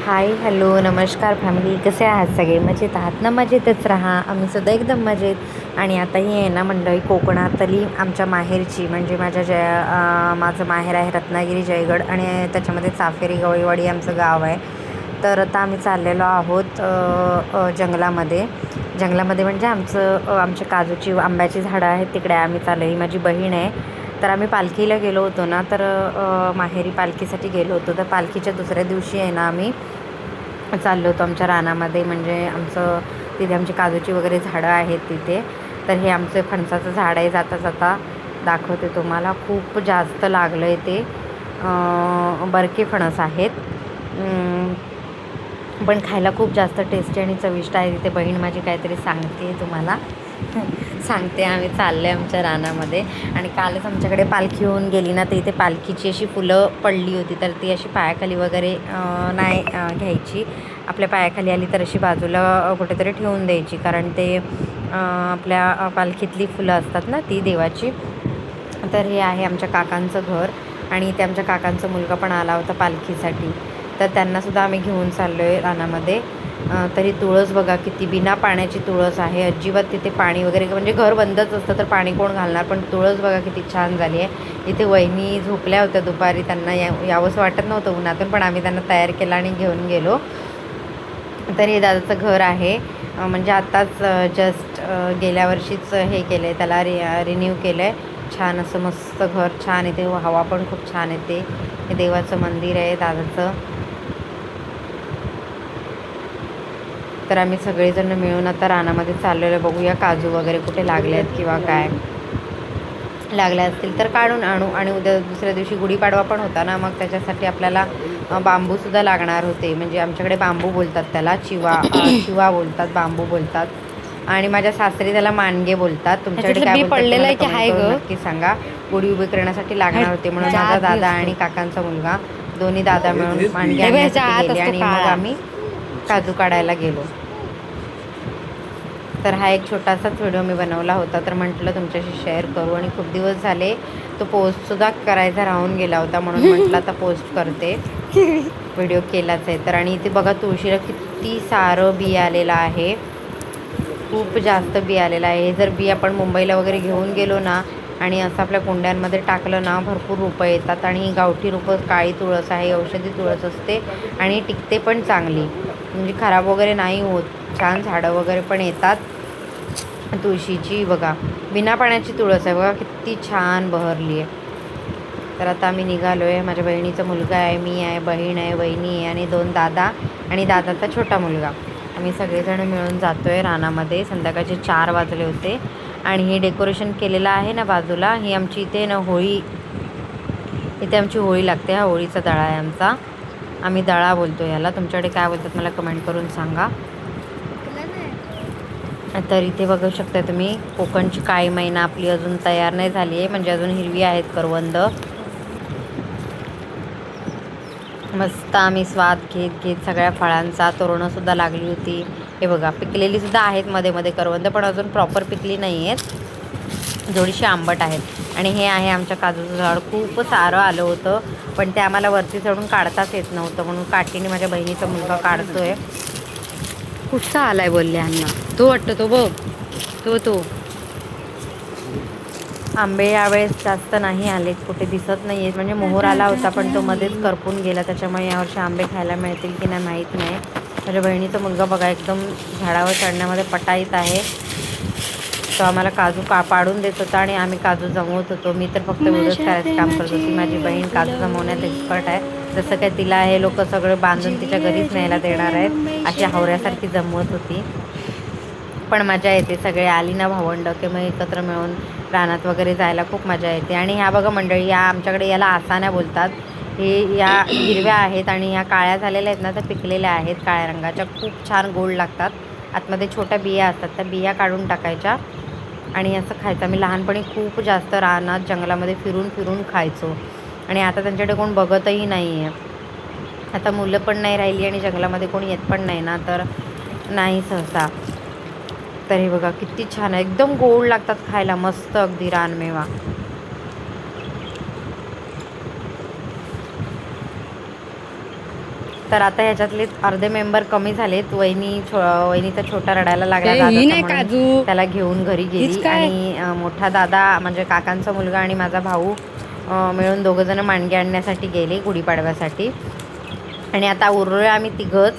Hi hello नमस्कार family, कसे आहात सगळे? मजेत आहात ना? मजेतच राहा, आम्ही सुद्धा एकदम मजेत. आणि आता ही आहे ना मंडळी कोकणातली आमच्या माहेरची, म्हणजे माझं माहेर आहे रत्नागिरी जयगड, आणि त्याच्यामध्ये चाफेरी गवळीवाडी आमचं गाव आहे. तर आता आम्ही चाललेलो आहोत जंगलामध्ये म्हणजे आमच्या काजूची आंब्याची झाडं आहेत तिकडे आम्ही चाललो. ही माझी बहीण आहे. तर आम्ही पालखीला गेलो होतो ना, तर माहेरी पालखीसाठी गेलो होतो. तर पालखीच्या दुसऱ्या दिवशी आहे ना आम्ही चाललो होतो आमच्या रानामध्ये, म्हणजे तिथे आमची काजूची वगैरे झाडं आहेत तिथे. तर हे आमचं फणसाचं झाड आहे, जाता जाता दाखवते तुम्हाला. खूप जास्त लागलं आहे ते, बरके फणस आहेत. पण खायला खूप जास्त टेस्टी आणि चविष्ट आहे. तिथे बहीण माझी काहीतरी सांगते तुम्हाला सांगते. आम्ही चाललो आहे आमच्या रानामध्ये, आणि कालच आमच्याकडे पालखी होऊन गेली ना, तर इथे पालखीची अशी फुलं पडली होती, तर ती अशी पायाखाली वगैरे नाही घ्यायची. आपल्या पायाखाली आली तर अशी बाजूला कुठेतरी ठेवून द्यायची, कारण ते आपल्या पालखीतली फुलं असतात ना ती देवाची. तर हे आहे आमच्या काकांचं घर, आणि इथे आमच्या काकांचा मुलगा पण आला होता पालखीसाठी, तर त्यांनासुद्धा आम्ही घेऊन चाललो आहे रानामध्ये. तरी तुळस बघा किती बिना पाण्याची तुळस आहे, अजिबात तिथे पाणी वगैरे, म्हणजे घर बंदच असतं तर पाणी कोण घालणार, पण तुळस बघा किती छान झाली आहे. इथे वहिनी झोपल्या होत्या दुपारी, त्यांना यावंसं वाटत नव्हतं उन्हातून, पण आम्ही त्यांना तयार केलं आणि घेऊन गेलो. तर हे दादाचं घर आहे, म्हणजे आत्ताच जस्ट गेल्या वर्षीच हे केलं आहे, त्याला रिन्यू केलं आहे. छान असं मस्त घर, छान इथे हवा पण खूप छान येते. हे देवाचं मंदिर आहे दादाचं. तर आम्ही सगळेजण मिळून आता रानामध्ये चाललेलो. बघूया काजू वगैरे कुठे लागले आहेत किंवा काय लागले असतील तर काढून आणू. आणि उद्या दुसऱ्या दिवशी गुढीपाडवा पण होता ना, मग त्याच्यासाठी आपल्याला बांबूसुद्धा लागणार होते. म्हणजे आमच्याकडे बांबू बोलतात त्याला, चिवा बोलतात, बांबू बोलतात, आणि माझ्या सासरी त्याला माणगे बोलतात. तुमच्याकडे काय बोलतात तुम्हाला कमेंट करून नक्की सांगा. गुढी उभी करण्यासाठी लागणार होते, म्हणून माझा दादा आणि काकांचा मुलगा दोन्ही दादा मिळून माणगे आणण्यासाठी गेले, आणि मग आम्ही काजू काढायला गेलो. तर हा एक छोटासाच व्हिडिओ मी बनवला होता, तर म्हटलं तुमच्याशी शेअर करू. आणि खूप दिवस झाले तो पोस्टसुद्धा करायचा राहून गेला होता, म्हणून म्हटलं आता पोस्ट करते. व्हिडिओ केलाच आहे. तर आणि इथे बघा तुळशीला किती सारं बी आलेलं आहे, खूप जास्त बी आलेलं आहे. हे जर बी आपण मुंबईला वगैरे घेऊन गेलो ना, आणि असं आपल्या कुंड्यांमध्ये टाकलं ना, भरपूर रोपं येतात. आणि ही गावठी रोपं, काळी तुळस आहे, औषधी तुळस असते, आणि टिकते पण चांगली, म्हणजे खराब वगैरे नाही होत. छान झाडं वगैरे पण येतात तुळशीची. बघा बिना पाण्याची तुळस आहे, बघा किती छान बहरली आहे. तर आता आम्ही निघालो आहे. माझ्या बहिणीचा मुलगा आहे, मी आहे, बहीण आहे, वहिनी आहे, आणि 2 दादा आणि दादाचा छोटा मुलगा. आम्ही सगळेजण मिळून जातो आहे रानामध्ये. संध्याकाळचे 4 वाजले होते, आणि हे डेकोरेशन केलेलं आहे ना बाजूला, ही आमची इथे ना इथे आमची होळी लागते. हा होळीचा दळा आहे आमचा, आम्ही दळा बोलतो ह्याला. तुमच्याकडे काय बोलतात मला कमेंट करून सांगा. तर इथे बघू शकता तुम्ही, कोकणची काळी मैना आपली अजून तयार नाही झाली आहे, म्हणजे अजून हिरवी आहेत करवंद. मस्त आम्ही स्वाद घेत सगळ्या फळांचा. तोरणंसुद्धा लागली होती. हे बघा पिकलेलीसुद्धा आहेत मध्ये मध्ये करवंद, पण अजून प्रॉपर पिकली नाही आहेत, थोडीशी आंबट आहेत. आणि हे आहे आमच्या काजूचं झाड, खूप सारं आलं होतं, पण ते आम्हाला वरती चढून काढताच येत नव्हतं, म्हणून काठीने माझ्या बहिणीचा मुलगा काढतोय. कुठचा आलाय बोलले अण्णा, तो वाटतं तो बघ, तो आंबे यावेळेस जास्त नाही आले, कुठे दिसत नाही आहेत. म्हणजे मोहर आला होता, पण तो मध्येच करपून गेला, त्याच्यामुळे यावर्षी आंबे खायला मिळतील की नाही माहीत नाही. माझ्या बहिणीचा मुलगा बघा एकदम झाडावर चढण्यामध्ये पटाईत आहे. तो आम्हाला काजू पाडून देत होता, आणि आम्ही काजू जमवत होतो. मी तर फक्त व्हिडिओज करायचं काम करत होती. माझी बहीण काजू जमवण्यात एक्सपर्ट आहे. जसं काय तिला हे लोक सगळं बांधून तिच्या घरीच न्यायला देणार आहेत, अशी हावऱ्यासारखी जमवत होती. पण मजा येते, सगळे आली ना भावंडं की मग एकत्र मिळून रानात वगैरे जायला खूप मजा येते. आणि ह्या बघा मंडळी, या आमच्याकडे याला आसान्या बोलतात. हे या हिरव्या आहेत, आणि ह्या काळ्या झालेल्या आहेत ना, तर पिकलेल्या आहेत काळ्या रंगाच्या, खूप छान गोड लागतात. आतमध्ये छोट्या बिया असतात, त्या बिया काढून टाकायच्या आणि असं खायचं. आम्ही लहानपणी खूप जास्त रानात जंगलामध्ये फिरून फिरून खायचो, आणि आता त्यांच्याकडे कोण बघतही नाही आहे. आता मुलं पण नाही राहिली, आणि जंगलामध्ये कोणी येत पण नाही ना, तर नाही सहसा. तर हे बघा किती छान आहे, एकदम गोड लागतात खायला, मस्त अगदी रानमेवा. तर आता ह्याच्यातले अर्धे मेंबर कमी झालेत. वहिनीचा छोटा रडायला लागला म्हणून त्याला घेऊन घरी गेली आणि मोठा दादा म्हणजे काकांचा मुलगा आणि माझा भाऊ मिळून दोघंजणं मांडगे आणण्यासाठी गेले गुढीपाडव्यासाठी. आणि आता उरलो आम्ही तिघंच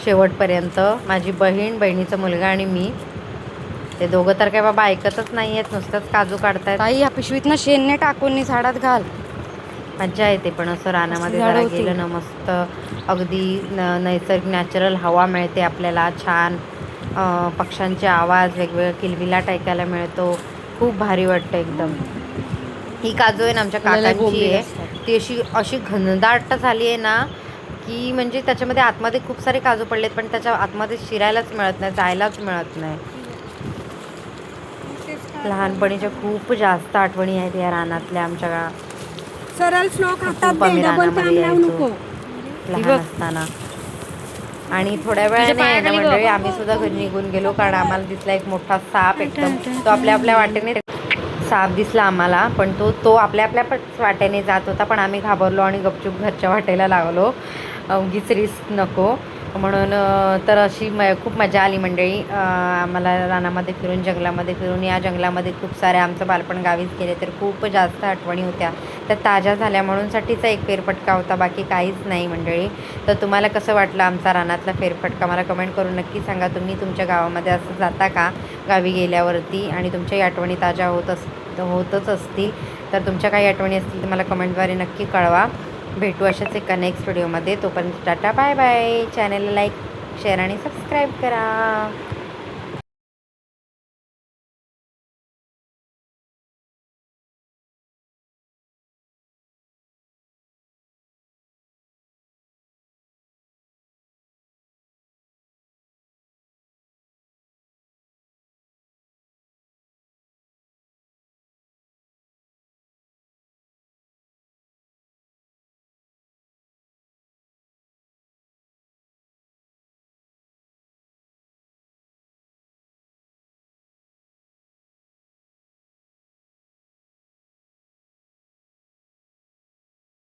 शेवटपर्यंत, माझी बहीण, बहिणीचा मुलगा आणि मी. ते दोघं तर काय बाबा ऐकतच नाही आहेत, नुसतंच काजू काढतायत. ताई या पिशवीतनं शेणने टाकून झाडात घाल. मज्जा येते पण असं रानामध्ये जरा गेलं ना मस्त, अगदी नैसर्गिक नॅचरल हवा मिळते आपल्याला, छान पक्ष्यांचे आवाज वेगवेगळ्या किलबिलाट ऐकायला मिळतो, खूप भारी वाटतं एकदम. ही काजू आहे ना आमच्या काकांची आहे, ती अशी घनदाट झाली आहे ना की म्हणजे त्याच्यामध्ये आतमध्ये खूप सारे काजू पडलेत पण त्याच्या आतमध्ये शिरायलाच मिळत नाही, जायलाच मिळत नाही. लहानपणीच्या खूप जास्त आठवणी आहेत या रानातल्या आमच्या. सरळ श्लोक खूप आम्ही रानामध्ये यायचो लहान असताना. आणि थोड्या वेळाने मंडळी आम्ही सुद्धा घरी निघून गेलो कारण आम्हाला दिसला एक मोठा साप, एकदम तो आपल्या वाटेने साप दिसला आम्हाला, पण तो आपल्या वाटेने जात होता. पण आम्ही घाबरलो आणि गपचूप घरच्या वाटेला लागलो, उगीच रिस्क नको म्हणून. तर अशी खूप मजा आली मंडळी आम्हाला रानामध्ये फिरून, जंगलामध्ये फिरून. या जंगलामध्ये खूप साऱ्या आमचं बालपण गावीच गेले तर खूप जास्त आठवणी होत्या, त्या ताज्या झाल्या म्हणूनसाठीचा एक फेरफटका होता, बाकी काहीच नाही मंडळी. तर तुम्हाला कसं वाटलं आमचा रानातला फेरफटका मला कमेंट करून नक्की सांगा. तुम्ही तुमच्या गावामध्ये असं जाता का गावी गेल्यावरती आणि तुमच्याही आठवणी ताज्या होतच असतील. तर तुमच्या काही आठवणी असतील तर मला कमेंटद्वारे नक्की कळवा. भेटू अशाच एका नेक्स्ट व्हिडिओमध्ये. तोपर्यंत टाटा बाय बाय. चॅनलला लाईक, शेअर आणि सबस्क्राईब करा.